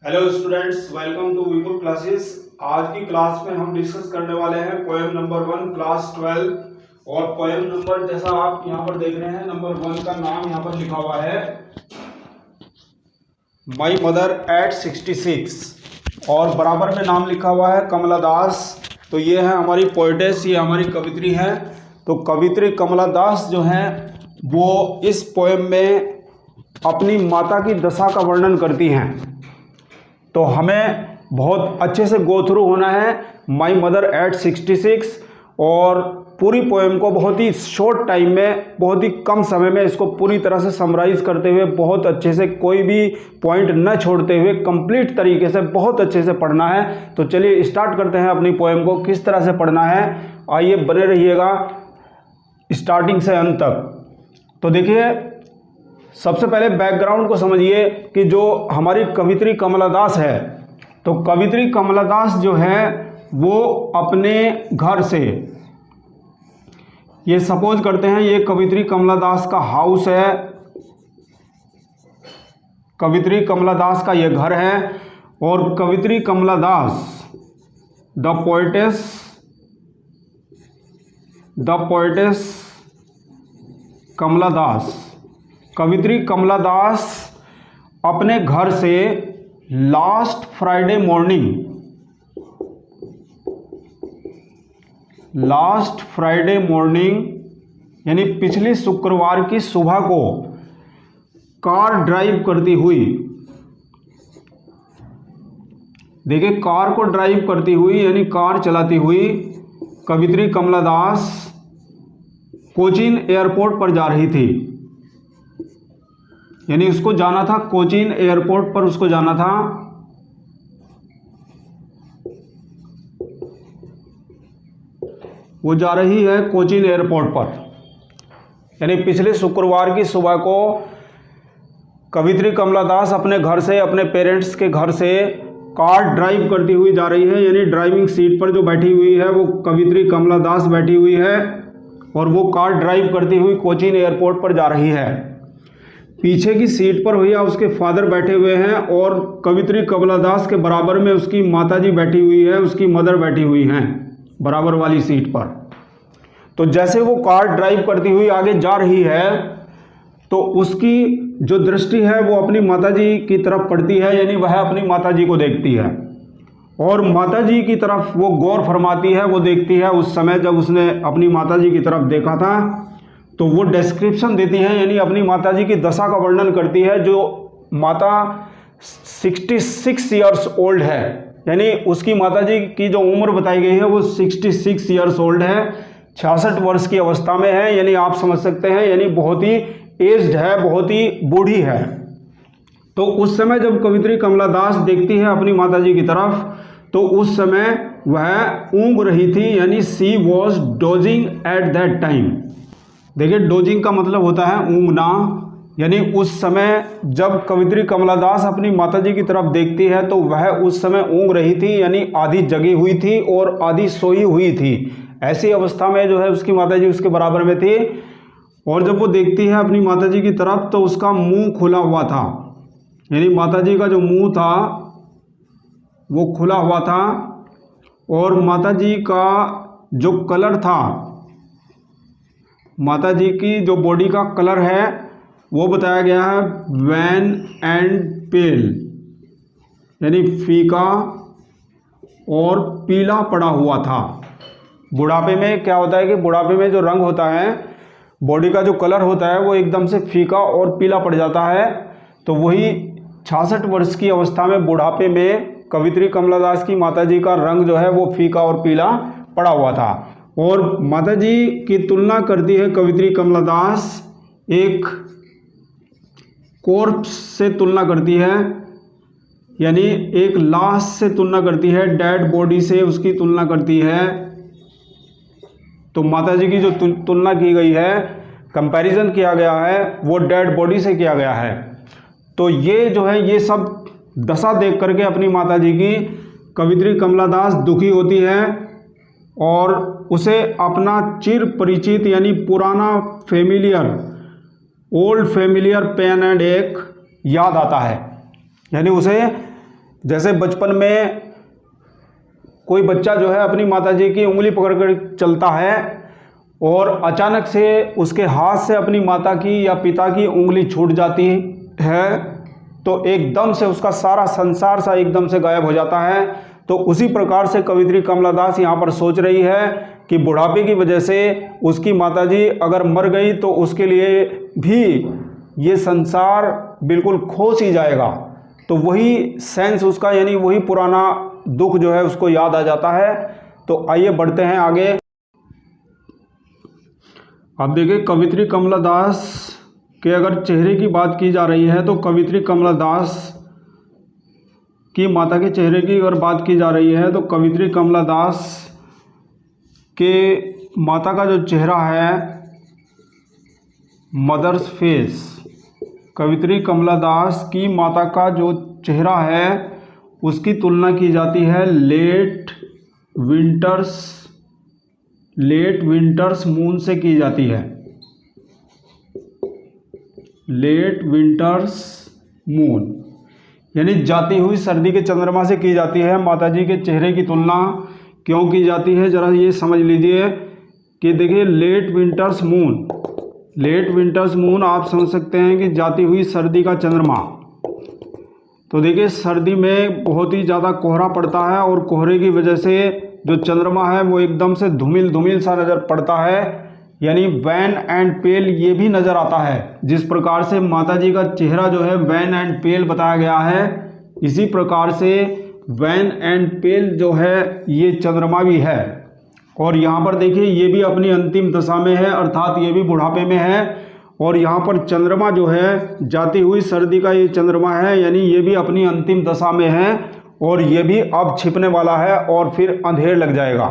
Hello students, welcome to Vipul classes. आज की class में हम डिस्कस करने वाले हैं पोएम नंबर 1 क्लास 12। और पोएम नंबर जैसा आप यहाँ पर देख रहे हैं, नंबर 1 का नाम यहाँ पर लिखा हुआ है माई मदर एट 66 और बराबर में नाम लिखा हुआ है कमला दास। तो ये है हमारी पोएटेस, ये हमारी कवित्री है। तो कवित्री कमला दास जो है वो इस पोएम में अपनी माता की दशा का वर्णन करती हैं। तो हमें बहुत अच्छे से गो थ्रू होना है माई मदर एट 66 और पूरी पोएम को बहुत ही शॉर्ट टाइम में, बहुत ही कम समय में इसको पूरी तरह से समराइज करते हुए बहुत अच्छे से, कोई भी पॉइंट न छोड़ते हुए कंप्लीट तरीके से बहुत अच्छे से पढ़ना है। तो चलिए स्टार्ट करते हैं अपनी पोएम को। किस तरह से पढ़ना है, आइए बने रहिएगा स्टार्टिंग से अंत तक। तो देखिए, सबसे पहले बैकग्राउंड को समझिए कि जो हमारी कवित्री कमला दास है, तो कवित्री कमला दास जो है वो अपने घर से, ये सपोज करते हैं ये कवित्री कमला दास का हाउस है, कवित्री कमला दास का ये घर है। और कवित्री कमला दास द पोएटेस कमला दास, कवित्री कमला दास अपने घर से लास्ट फ्राइडे मॉर्निंग यानी पिछली शुक्रवार की सुबह को कार ड्राइव करती हुई, देखिए कार को ड्राइव करती हुई यानी कार चलाती हुई कवित्री कमला दास कोचीन एयरपोर्ट पर जा रही थी। यानी उसको जाना था कोचीन एयरपोर्ट पर, उसको जाना था। वो जा रही है कोचीन एयरपोर्ट पर, यानी पिछले शुक्रवार की सुबह को कवित्री कमला दास अपने घर से, अपने पेरेंट्स के घर से कार ड्राइव करती हुई जा रही है। यानी ड्राइविंग सीट पर जो बैठी हुई है वो कवित्री कमला दास बैठी हुई है और वो कार ड्राइव करती हुई कोचीन एयरपोर्ट पर जा रही है। पीछे की सीट पर भैया उसके फादर बैठे हुए हैं और कवित्री कमला दास के बराबर में उसकी माताजी बैठी हुई है, उसकी मदर बैठी हुई हैं बराबर वाली सीट पर। तो जैसे वो कार ड्राइव करती हुई आगे जा रही है तो उसकी जो दृष्टि है वो अपनी माताजी की तरफ पड़ती है, यानी वह अपनी माताजी को देखती है और माताजी की तरफ वो गौर फरमाती है, वो देखती है। उस समय जब उसने अपनी माताजी की तरफ देखा था तो वो डिस्क्रिप्शन देती है, यानी अपनी माताजी की दशा का वर्णन करती है। जो माता 66 ईयर्स ओल्ड है, यानी उसकी माताजी की जो उम्र बताई गई है वो 66 ईयर्स ओल्ड है, 66 वर्ष की अवस्था में है। यानी आप समझ सकते हैं, यानी बहुत ही एज्ड है, बहुत ही बूढ़ी है। तो उस समय जब कवित्री कमला दास देखती है अपनी माताजी की तरफ, तो उस समय वह ऊँघ रही थी, यानी she was dozing at that time. देखिए, डोजिंग का मतलब होता है ऊँघना, यानी उस समय जब कवित्री कमला दास अपनी माताजी की तरफ देखती है तो वह उस समय ऊँघ रही थी, यानी आधी जगी हुई थी और आधी सोई हुई थी। ऐसी अवस्था में जो है उसकी माताजी उसके बराबर में थी। और जब वो देखती है अपनी माताजी की तरफ तो उसका मुंह खुला हुआ था, यानी माताजी का जो मुंह था वो खुला हुआ था। और माताजी का जो कलर था, माताजी की जो बॉडी का कलर है वो बताया गया है वैन एंड पेल, यानी फीका और पीला पड़ा हुआ था। बुढ़ापे में क्या होता है कि बुढ़ापे में जो रंग होता है, बॉडी का जो कलर होता है वो एकदम से फीका और पीला पड़ जाता है। तो वही 66 वर्ष की अवस्था में बुढ़ापे में कवित्री कमला दास की माताजी का रंग जो है वो फीका और पीला पड़ा हुआ था। और माताजी की तुलना करती है कवित्री कमला दास एक कॉर्प्स से तुलना करती है, यानी एक लाश से तुलना करती है, डेड बॉडी से उसकी तुलना करती है। तो माताजी की जो तुलना की गई है, कंपैरिजन किया गया है, वो डेड बॉडी से किया गया है। तो ये जो है ये सब दशा देख करके अपनी माताजी की कवित्री कमला दास दुखी होती है और उसे अपना चिर परिचित यानी पुराना familiar, old familiar pain and एक याद आता है। यानी उसे जैसे बचपन में कोई बच्चा जो है अपनी माताजी की उंगली पकड़कर चलता है और अचानक से उसके हाथ से अपनी माता की या पिता की उंगली छूट जाती है तो एकदम से उसका सारा संसार सा एकदम से गायब हो जाता है। तो उसी प्रकार से कवियत्री कमला दास यहाँ पर सोच रही है कि बुढ़ापे की वजह से उसकी माताजी अगर मर गई तो उसके लिए भी ये संसार बिल्कुल खो सी जाएगा। तो वही सेंस उसका, यानी वही पुराना दुख जो है उसको याद आ जाता है। तो आइए बढ़ते हैं आगे। अब देखिए कवियत्री कमला दास के अगर चेहरे की बात की जा रही है तो कवियत्री कमला दास की माता के चेहरे की अगर बात की जा रही है तो कवियत्री कमला दास के माता का जो चेहरा है, मदर्स फेस, कवियत्री कमला दास की माता का जो चेहरा है उसकी तुलना की जाती है लेट विंटर्स मून से की जाती है। लेट विंटर्स मून यानी जाती हुई सर्दी के चंद्रमा से की जाती है। माताजी के चेहरे की तुलना क्यों की जाती है ज़रा ये समझ लीजिए कि देखिए लेट विंटर्स मून आप समझ सकते हैं कि जाती हुई सर्दी का चंद्रमा। तो देखिए सर्दी में बहुत ही ज़्यादा कोहरा पड़ता है और कोहरे की वजह से जो चंद्रमा है वो एकदम से धूमिल सा नज़र पड़ता है, यानी वैन एंड पेल ये भी नज़र आता है। जिस प्रकार से माताजी का चेहरा जो है वैन एंड पेल बताया गया है, इसी प्रकार से वैन एंड पेल जो है ये चंद्रमा भी है। और यहाँ पर देखिए ये भी अपनी अंतिम दशा में है, अर्थात ये भी बुढ़ापे में है। और यहाँ पर चंद्रमा जो है जाती हुई सर्दी का ये चंद्रमा है, यानी ये भी अपनी अंतिम दशा में है और ये भी अब छिपने वाला है और फिर अंधेर लग जाएगा।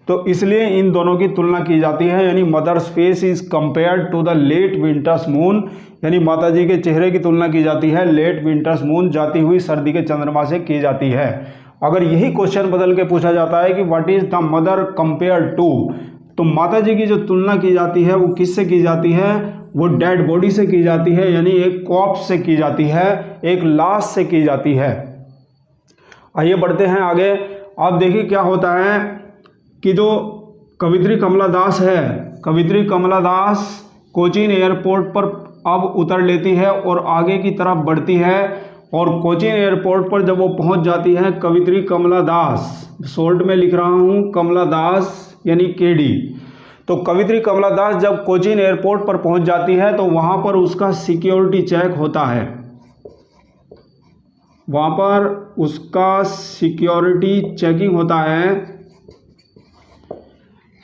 तो इसलिए इन दोनों की तुलना की जाती है, यानी mother's face is compared to the late winter's moon, यानी माताजी के चेहरे की तुलना की जाती है लेट विंटर्स मून, जाती हुई सर्दी के चंद्रमा से की जाती है। अगर यही क्वेश्चन बदल के पूछा जाता है कि what is the mother compare to, तो माताजी की जो तुलना की जाती है वो किससे की जाती है, वो डेड बॉडी से की जाती है, यानी एक कॉप्स से की जाती है, एक लाश से की जाती है। आइए बढ़ते हैं आगे। अब देखिए क्या होता है कि जो कवियत्री कमला दास है, कवियत्री कमला दास कोचीन एयरपोर्ट पर अब उतर लेती है और आगे की तरफ बढ़ती है। और कोचीन एयरपोर्ट पर जब वो पहुंच जाती है कवियत्री कमला दास, शॉर्ट में लिख रहा हूं कमला दास यानी केडी। तो कवियत्री कमला दास जब कोचीन एयरपोर्ट पर पहुंच जाती है तो वहां पर उसका सिक्योरिटी चेक होता है, वहां पर उसका सिक्योरिटी चेकिंग होता है,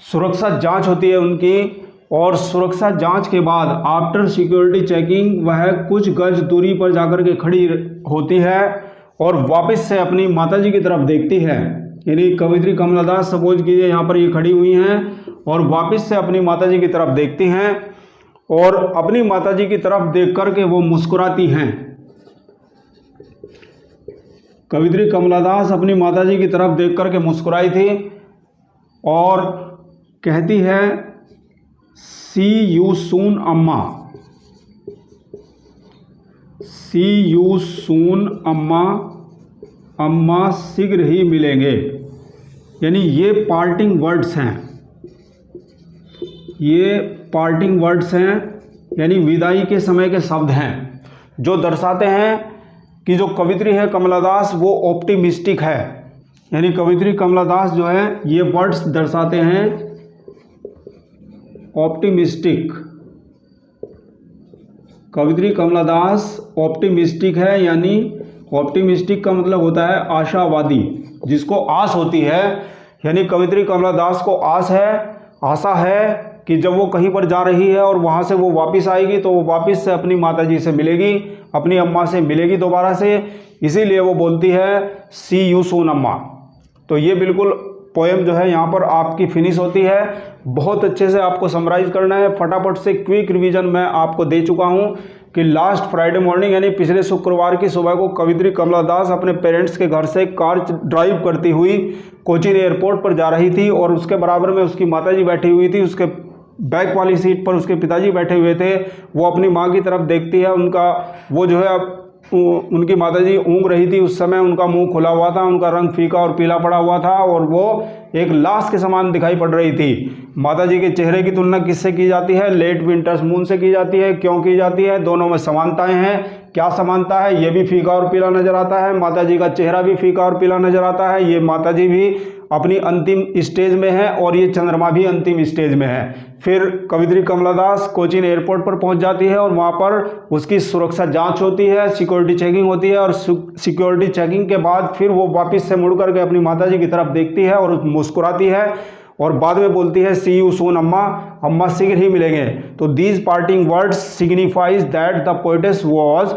सुरक्षा जांच होती है उनकी। और सुरक्षा जांच के बाद आफ्टर सिक्योरिटी चेकिंग वह कुछ गज दूरी पर जाकर के खड़ी होती है और वापस से अपनी माताजी की तरफ देखती है। यानी कवियत्री कमला दास सपोज कीजिए यहाँ पर ये खड़ी हुई हैं और वापस से अपनी माताजी की तरफ देखती हैं और अपनी माताजी की तरफ देख करके वो मुस्कुराती हैं। कवियत्री कमला दास अपनी माताजी की तरफ देख करके मुस्कुराई थी और कहती है सी यू सून अम्मा, सी यू सून अम्मा, अम्मा शीघ्र ही मिलेंगे। यानी ये पार्टिंग वर्ड्स हैं, ये पार्टिंग वर्ड्स हैं, यानी विदाई के समय के शब्द हैं जो दर्शाते हैं कि जो कवियत्री है कमला दास वो ऑप्टिमिस्टिक है। यानी कवियत्री कमला दास जो है ये वर्ड्स दर्शाते हैं ऑप्टिमिस्टिक। कवियत्री कमला दास ऑप्टिमिस्टिक है, यानी ऑप्टिमिस्टिक का मतलब होता है आशावादी, जिसको आस होती है। यानी कवियत्री कमला दास को आशा है कि जब वो कहीं पर जा रही है और वहाँ से वो वापस आएगी तो वो वापस से अपनी माताजी से मिलेगी, अपनी अम्मा से मिलेगी दोबारा से। इसीलिए वो बोलती है सी यू सून अम्मा। तो ये बिल्कुल पोएम जो है यहाँ पर आपकी फिनिश होती है। बहुत अच्छे से आपको समराइज करना है, फटाफट से क्विक रिवीजन मैं आपको दे चुका हूँ कि लास्ट फ्राइडे मॉर्निंग यानी पिछले शुक्रवार की सुबह को कवियत्री कमला दास अपने पेरेंट्स के घर से कार ड्राइव करती हुई कोचीन एयरपोर्ट पर जा रही थी और उसके बराबर में उसकी माताजी बैठी हुई थी, उसके बैक वाली सीट पर उसके पिताजी बैठे हुए थे। वो अपनी माँ की तरफ देखती है, उनका वो जो है उनकी माताजी ऊँघ रही थी उस समय उनका मुंह खुला हुआ था, उनका रंग फीका और पीला पड़ा हुआ था और वो एक लाश के समान दिखाई पड़ रही थी। माताजी के चेहरे की तुलना किससे की जाती है? लेट विंटर्स मून से की जाती है। क्यों की जाती है? दोनों में समानताएं हैं। क्या समानता है? ये भी फीका और पीला नजर आता है, माताजी का चेहरा भी फीका और पीला नजर आता है। ये माताजी भी अपनी अंतिम स्टेज में है और ये चंद्रमा भी अंतिम स्टेज में है। फिर कवित्री कमला दास कोचीन एयरपोर्ट पर पहुंच जाती है और वहां पर उसकी सुरक्षा जांच होती है, सिक्योरिटी चेकिंग होती है और सिक्योरिटी चेकिंग के बाद फिर वो वापस से मुड़ करके अपनी माताजी की तरफ देखती है और मुस्कुराती है और बाद में बोलती है सी यू सून अम्मा, अम्मा शीघ्र ही मिलेंगे। तो these parting words signifies that the poetess was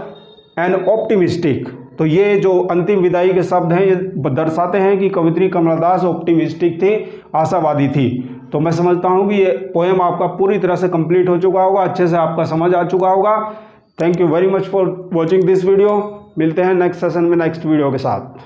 an optimistic. तो ये जो अंतिम विदाई के शब्द हैं ये दर्शाते हैं कि कवित्री कमला दास ऑप्टिमिस्टिक थी, आशावादी थी। तो मैं समझता हूँ कि ये पोएम आपका पूरी तरह से कंप्लीट हो चुका होगा, अच्छे से आपका समझ आ चुका होगा। Thank you very much for watching this video. मिलते हैं नेक्स्ट सेशन में नेक्स्ट वीडियो के साथ।